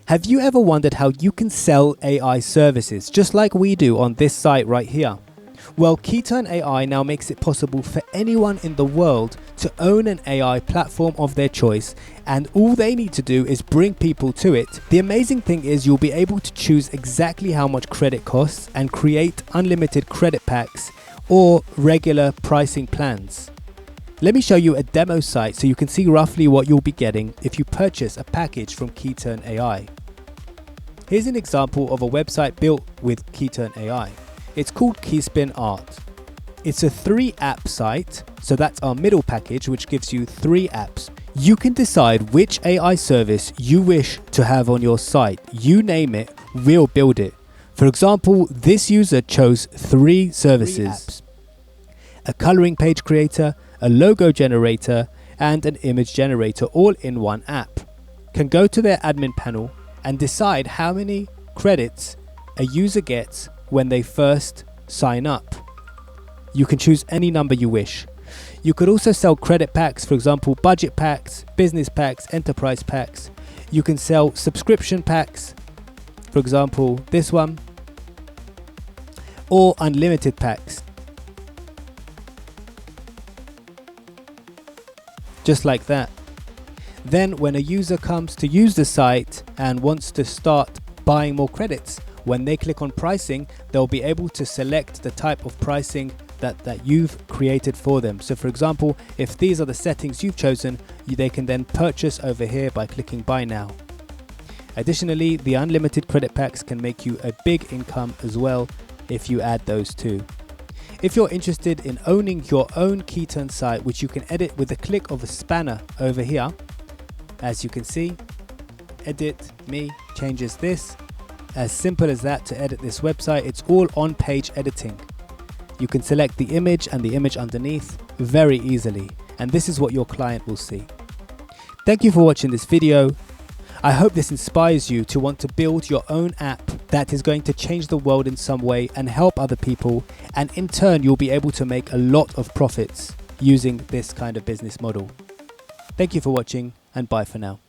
Have you ever wondered how you can sell AI services just like we do on this site right here? Well, Keyturn AI now makes it possible for anyone in the world to own an AI platform of their choice, and all they need to do is bring people to it. The amazing thing is you'll be able to choose exactly how much credit costs and create unlimited credit packs or regular pricing plans. Let me show you a demo site so you can see roughly what you'll be getting if you purchase a package from Keyturn AI. Here's an example of a website built with Keyturn AI. It's called Keyspin Art. It's a 3-app site, so that's our middle package, which gives you 3 apps. You can decide which AI service you wish to have on your site. You name it, we'll build it. For example, this user chose 3 services: a coloring page creator, a logo generator, and an image generator, all in one app. Can go to their admin panel and decide how many credits a user gets when they first sign up. You can choose any number you wish. You could also sell credit packs, for example, budget packs, business packs, enterprise packs. You can sell subscription packs, for example, this one, or unlimited packs. Just like that. Then when a user comes to use the site and wants to start buying more credits, when they click on pricing, they'll be able to select the type of pricing that you've created for them. So for example, if these are the settings you've chosen, they can then purchase over here by clicking buy now. Additionally, the unlimited credit packs can make you a big income as well if you add those too. If you're interested in owning your own Keyturn site, which you can edit with the click of a spanner over here, as you can see, edit me changes this. As simple as that to edit this website. It's all on-page editing. You can select the image and the image underneath very easily, and this is what your client will see. Thank you for watching this video. I hope this inspires you to want to build your own app that is going to change the world in some way and help other people, and in turn you'll be able to make a lot of profits using this kind of business model. Thank you for watching, and bye for now.